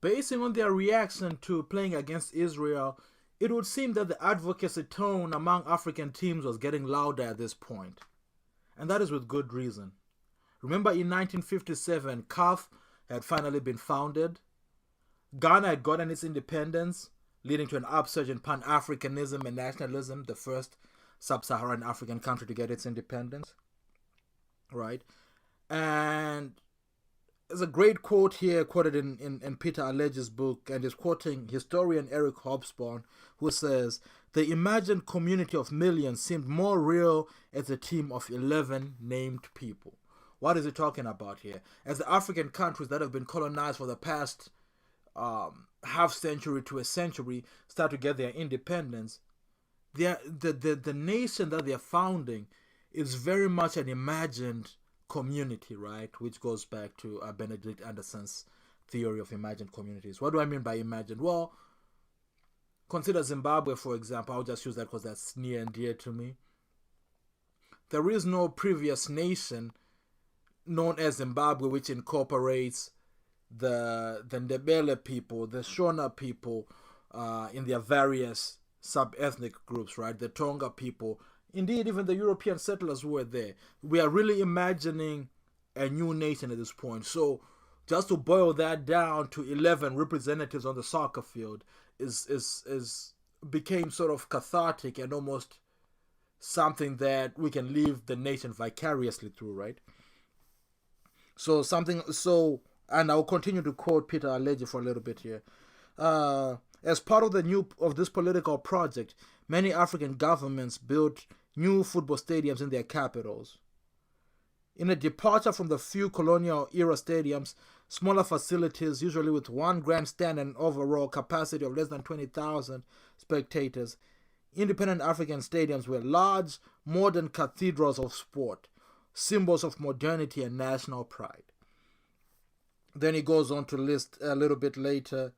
basing on their reaction to playing against Israel, it would seem that the advocacy tone among African teams was getting louder at this point. And that is with good reason. Remember in 1957, CAF had finally been founded. Ghana had gotten its independence, leading to an upsurge in Pan-Africanism and nationalism, the first sub-Saharan African country to get its independence. Right? And there's a great quote here, quoted in Peter Allege's book, and is quoting historian Eric Hobsbawm, who says, "The imagined community of millions seemed more real as a team of 11 named people." What is he talking about here? As the African countries that have been colonized for the past half century to a century start to get their independence, the nation that they're founding is very much an imagined community, right? Which goes back to Benedict Anderson's theory of imagined communities. What do I mean by imagined? Well, consider Zimbabwe, for example. I'll just use that because that's near and dear to me. There is no previous nation known as Zimbabwe which incorporates the Ndebele people, the Shona people in their various sub-ethnic groups, right? The Tonga people, indeed even the European settlers who were there. We are really imagining a new nation at this point. So just to boil that down to 11 representatives on the soccer field became sort of cathartic and almost something that we can live the nation vicariously through, right? And I'll continue to quote Peter Allege for a little bit here. As part of this political project, many African governments built new football stadiums in their capitals. In a departure from the few colonial era stadiums, smaller facilities, usually with one grandstand and overall capacity of less than 20,000 spectators, independent African stadiums were large, modern cathedrals of sport, symbols of modernity and national pride. Then he goes on to list a little bit later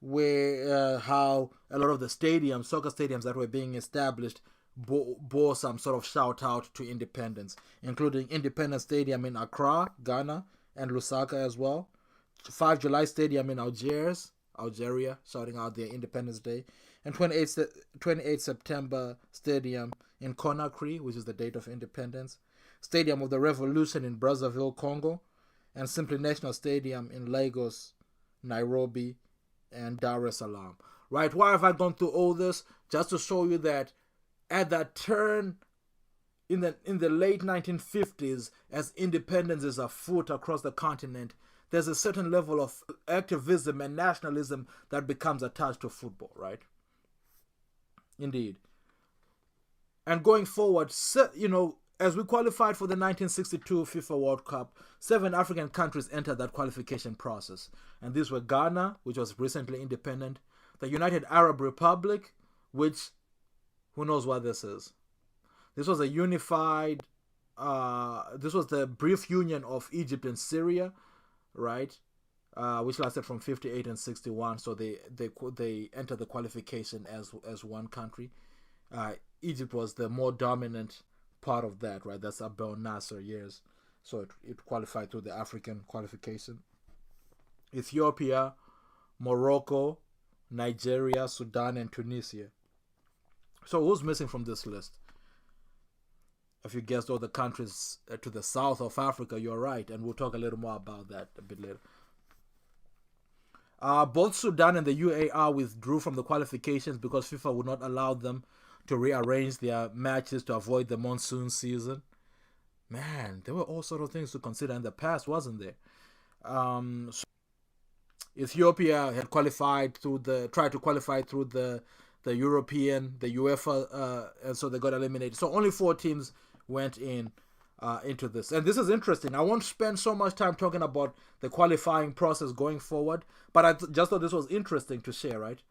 where how a lot of the soccer stadiums that were being established bore some sort of shout out to independence, including Independence Stadium in Accra, Ghana, and Lusaka as well. 5 July Stadium in Algeria, shouting out their Independence Day, and 28 September Stadium in Conakry, which is the date of independence, Stadium of the Revolution in Brazzaville, Congo, and Simply National Stadium in Lagos, Nairobi, and Dar es Salaam. Right? Why have I gone through all this? Just to show you that at that turn in the late 1950s, as independence is afoot across the continent, there's a certain level of activism and nationalism that becomes attached to football, right? Indeed. And going forward, as we qualified for the 1962 FIFA World Cup, 7 African countries entered that qualification process. And these were Ghana, which was recently independent, the United Arab Republic, which, who knows what this is? This was this was the brief union of Egypt and Syria, right? Which lasted from 58 and 61. So they entered the qualification as one country. Egypt was the more dominant part of that, right? That's Abdel Nasser years. So it qualified through the African qualification. Ethiopia, Morocco, Nigeria, Sudan, and Tunisia. So who's missing from this list? If you guessed all the countries to the south of Africa, you're right. And we'll talk a little more about that a bit later. Both Sudan and the UAR withdrew from the qualifications because FIFA would not allow them to rearrange their matches to avoid the monsoon season. Man, there were all sort of things to consider in the past, wasn't there? Ethiopia had tried to qualify through the European, the UEFA, and so they got eliminated. So only 4 teams went into this. And this is interesting. I won't spend so much time talking about the qualifying process going forward, but I just thought this was interesting to share, right?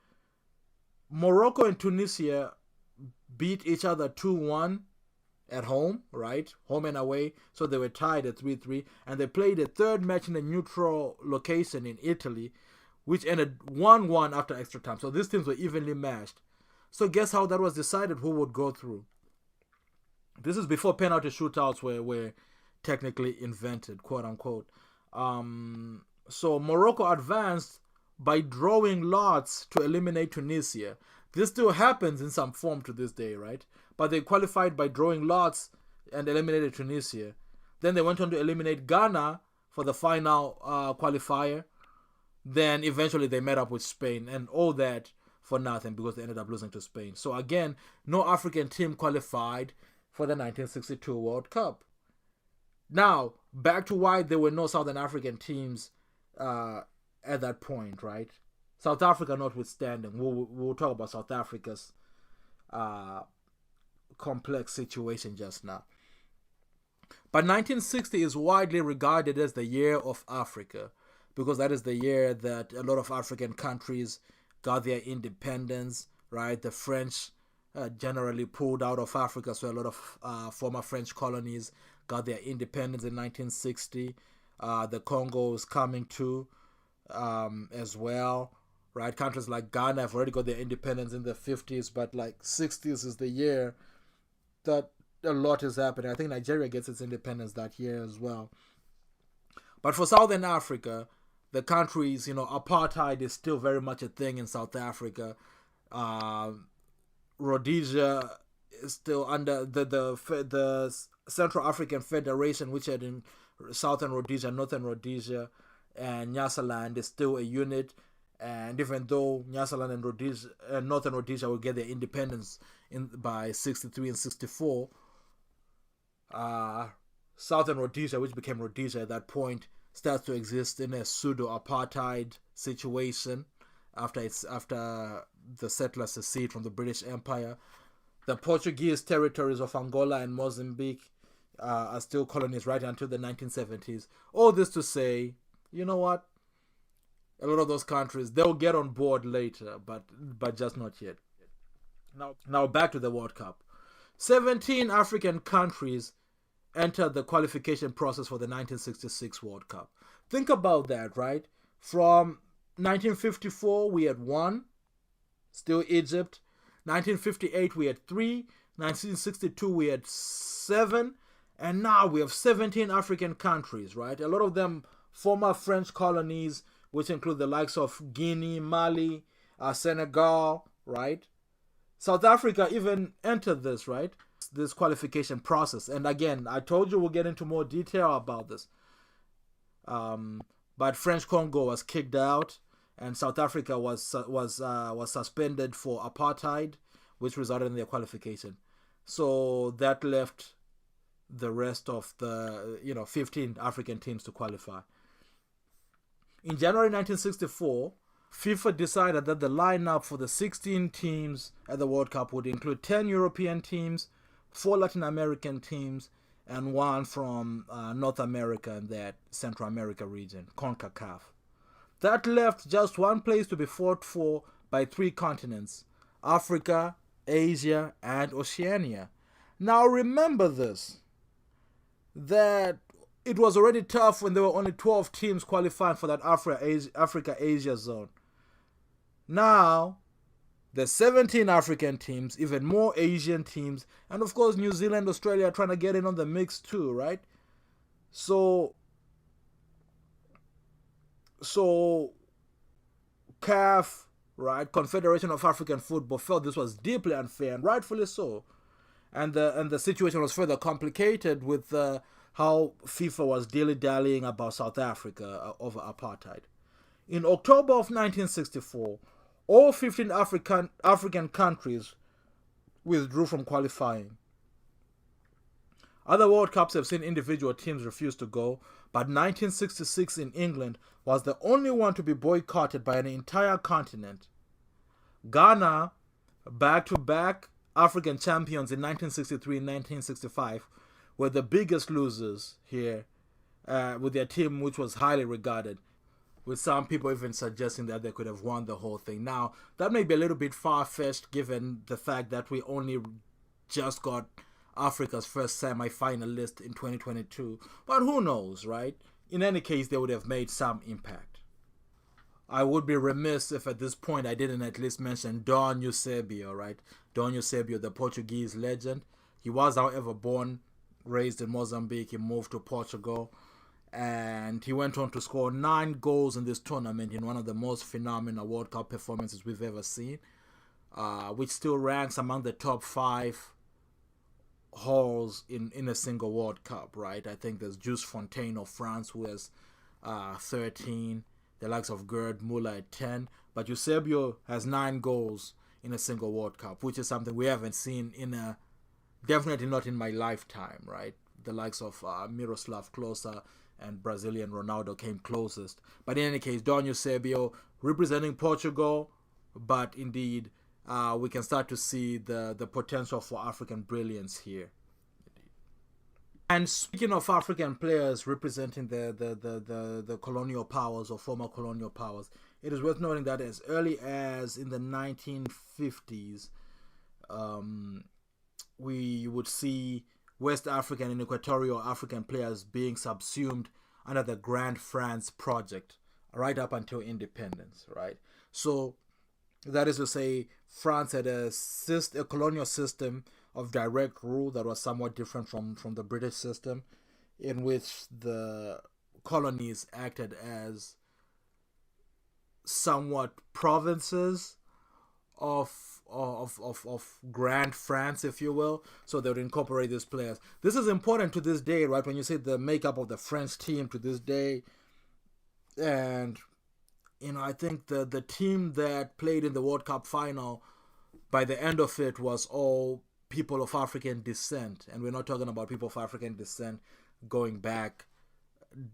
Morocco and Tunisia beat each other 2-1 at home, right? Home and away. So they were tied at 3-3. And they played a third match in a neutral location in Italy, which ended 1-1 after extra time. So these teams were evenly matched. So guess how that was decided who would go through? This is before penalty shootouts were technically invented, quote unquote. So Morocco advanced by drawing lots to eliminate Tunisia. This still happens in some form to this day, right? But they qualified by drawing lots and eliminated Tunisia. Then they went on to eliminate Ghana for the final qualifier. Then eventually they met up with Spain, and all that for nothing because they ended up losing to Spain. So again, no African team qualified for the 1962 World Cup. Now, back to why there were no Southern African teams at that point, right? South Africa notwithstanding. We'll talk about South Africa's complex situation just now. But 1960 is widely regarded as the year of Africa because that is the year that a lot of African countries got their independence, right? The French generally pulled out of Africa, so a lot of former French colonies got their independence in 1960. The Congo is coming too as well, right? Countries like Ghana have already got their independence in the 50s, but like 60s is the year that a lot is happening. I think Nigeria gets its independence that year as well. But for Southern Africa, the countries, apartheid is still very much a thing in South Africa. Rhodesia is still under the Central African Federation, which had in Southern Rhodesia, Northern Rhodesia, and Nyasaland is still a unit. And even though Nyasaland and Rhodesia, Northern Rhodesia will get their independence by 63 and 64, Southern Rhodesia, which became Rhodesia at that point, starts to exist in a pseudo-apartheid situation after the settlers secede from the British Empire. The Portuguese territories of Angola and Mozambique are still colonies right until the 1970s. All this to say, you know what? A lot of those countries, they'll get on board later, but just not yet. Now back to the World Cup. 17 African countries entered the qualification process for the 1966 World Cup. Think about that, right? From 1954, we had 1, still Egypt. 1958, we had 3. 1962, we had 7. And now we have 17 African countries, right? A lot of them former French colonies, which include the likes of Guinea, Mali, Senegal, right? South Africa even entered this, right? This qualification process. And again, I told you we'll get into more detail about this. But French Congo was kicked out, and South Africa was suspended for apartheid, which resulted in their qualification. So that left the rest of the 15 African teams to qualify. In January 1964, FIFA decided that the lineup for the 16 teams at the World Cup would include 10 European teams, 4 Latin American teams, and 1 from North America and that Central America region, CONCACAF. That left just one place to be fought for by 3 continents, Africa, Asia, and Oceania. Now remember this, that it was already tough when there were only 12 teams qualifying for that Africa-Asia zone. Now, there's 17 African teams, even more Asian teams, and of course New Zealand, Australia are trying to get in on the mix too, right? So CAF, right, Confederation of African Football, felt this was deeply unfair, and rightfully so. And the situation was further complicated with how FIFA was dilly-dallying about South Africa over apartheid. In October of 1964, all 15 African countries withdrew from qualifying. Other World Cups have seen individual teams refuse to go, but 1966 in England was the only one to be boycotted by an entire continent. Ghana, back-to-back African champions in 1963 and 1965, were the biggest losers here with their team, which was highly regarded, with some people even suggesting that they could have won the whole thing. Now, that may be a little bit far-fetched given the fact that we only just got Africa's first semi-finalist in 2022, but who knows, right? In any case, they would have made some impact. I would be remiss if at this point I didn't at least mention Dom Eusebio, right? Dom Eusebio, the Portuguese legend. He was, however, raised in Mozambique. He moved to Portugal And he went on to score 9 goals in this tournament in one of the most phenomenal World Cup performances we've ever seen, which still ranks among the top 5 hauls in a single World Cup, right? I think there's Jules Fontaine of France who has 13, the likes of Gerd Müller at 10, but Eusebio has 9 goals in a single World Cup, which is something we haven't seen definitely not in my lifetime, right? The likes of Miroslav Klose and Brazilian Ronaldo came closest. But in any case, Don Eusebio representing Portugal, but indeed we can start to see the potential for African brilliance here. And speaking of African players representing the colonial powers or former colonial powers, it is worth noting that as early as in the 1950s, we would see West African and Equatorial African players being subsumed under the Grand France project right up until independence, right? So that is to say, France had a colonial system of direct rule that was somewhat different from the British system, in which the colonies acted as somewhat provinces of Grand France, if you will. So they would incorporate these players. This is important to this day, right? When you see the makeup of the French team to this day, and I think the team that played in the World Cup final, by the end of it, was all people of African descent, and we're not talking about people of African descent going back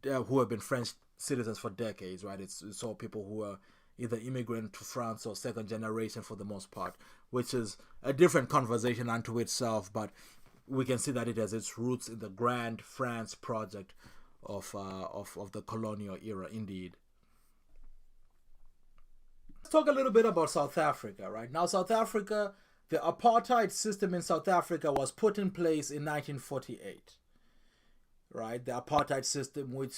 who have been French citizens for decades, right? It's all people who are either immigrant to France or second generation for the most part, which is a different conversation unto itself, but we can see that it has its roots in the Grand France project of the colonial era, indeed. Let's talk a little bit about South Africa, right? Now, South Africa, the apartheid system in South Africa was put in place in 1948, right? The apartheid system, which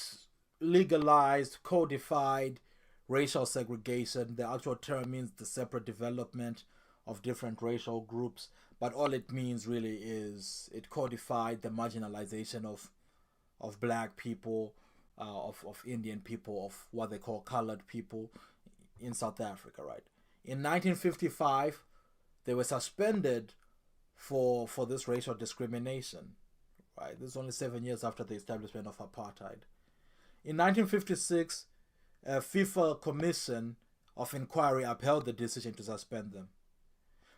legalized, codified racial segregation. The actual term means the separate development of different racial groups, but all it means really is it codified the marginalization of black people, of Indian people, of what they call colored people in South Africa, right? In 1955, they were suspended for this racial discrimination, right? This is only 7 years after the establishment of apartheid. In 1956, a FIFA Commission of Inquiry upheld the decision to suspend them.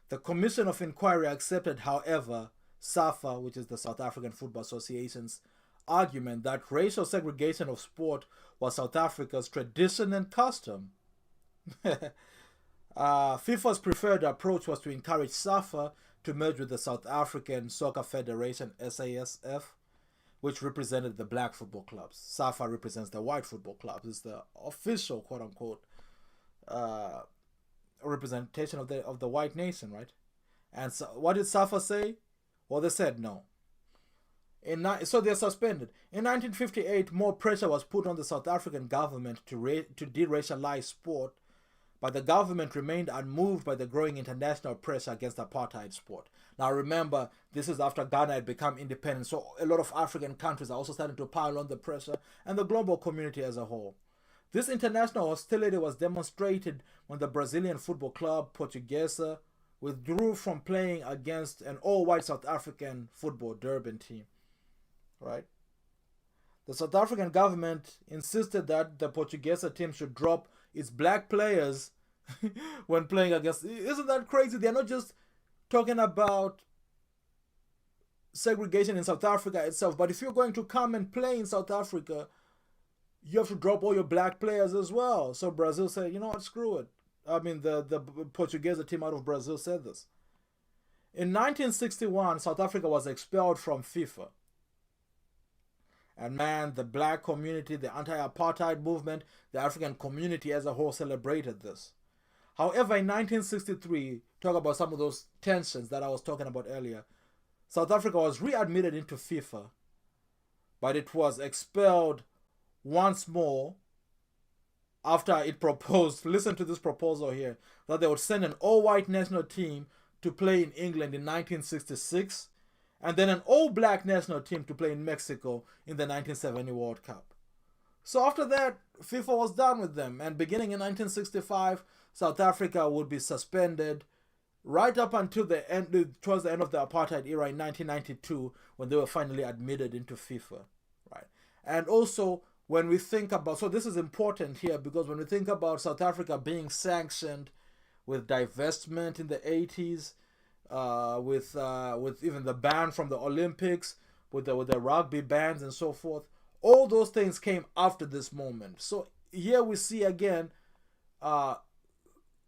The Commission of Inquiry accepted, however, SAFA, which is the South African Football Association's argument that racial segregation of sport was South Africa's tradition and custom. FIFA's preferred approach was to encourage SAFA to merge with the South African Soccer Federation, SASF, which represented the black football clubs. SAFA represents the white football clubs. It's the official, quote-unquote, representation of the white nation, right? And so, what did SAFA say? Well, they said no. So they're suspended. In 1958, more pressure was put on the South African government to de-racialize sport, but the government remained unmoved by the growing international pressure against apartheid sport. Now remember, this is after Ghana had become independent, so a lot of African countries are also starting to pile on the pressure, and the global community as a whole. This international hostility was demonstrated when the Brazilian football club, Portuguesa, withdrew from playing against an all-white South African football Durban team. Right? The South African government insisted that the Portuguesa team should drop its black players when playing against. Isn't that crazy? They're not just talking about segregation in South Africa itself, but if you're going to come and play in South Africa, you have to drop all your black players as well. So Brazil said, you know what, screw it. I mean, the Portuguesa team out of Brazil said this. In 1961, South Africa was expelled from FIFA. And man, the black community, the anti-apartheid movement, the African community as a whole celebrated this. However, in 1963, talk about some of those tensions that I was talking about earlier, South Africa was readmitted into FIFA, but it was expelled once more after it proposed, listen to this proposal here, that they would send an all-white national team to play in England in 1966, and then an all-black national team to play in Mexico in the 1970 World Cup. So after that, FIFA was done with them, and beginning in 1965, South Africa would be suspended right up until the end, towards the end of the apartheid era in 1992, when they were finally admitted into FIFA, right? And also, when we think about, so this is important here, because when we think about South Africa being sanctioned with divestment in the 80s, with even the ban from the Olympics, with the rugby bans and so forth, all those things came after this moment. So here we see again,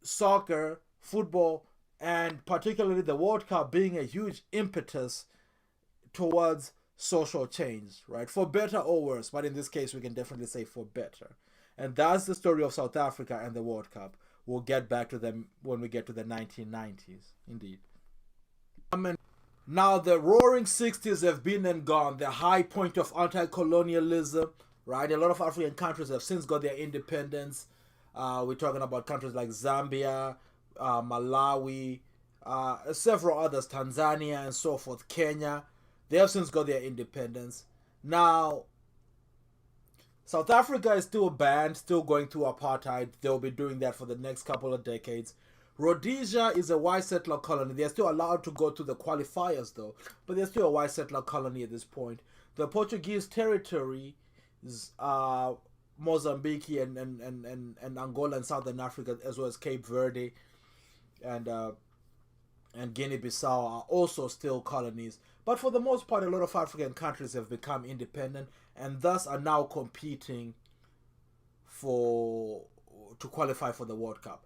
soccer, football, and particularly the World Cup being a huge impetus towards social change, right? For better or worse, but in this case, we can definitely say for better. And that's the story of South Africa and the World Cup. We'll get back to them when we get to the 1990s, indeed. Now, the roaring 60s have been and gone, the high point of anti-colonialism, right? A lot of African countries have since got their independence. We're talking about countries like Zambia, Malawi, several others, Tanzania and so forth, Kenya. They have since got their independence. Now, South Africa is still banned, still going through apartheid. They'll be doing that for the next couple of decades. Rhodesia is a white settler colony. They're still allowed to go to the qualifiers, though, but they're still a white settler colony at this point. The Portuguese territory is Mozambique and Angola and Southern Africa, as well as Cape Verde and Guinea-Bissau are also still colonies. But for the most part, a lot of African countries have become independent and thus are now competing to qualify for the World Cup.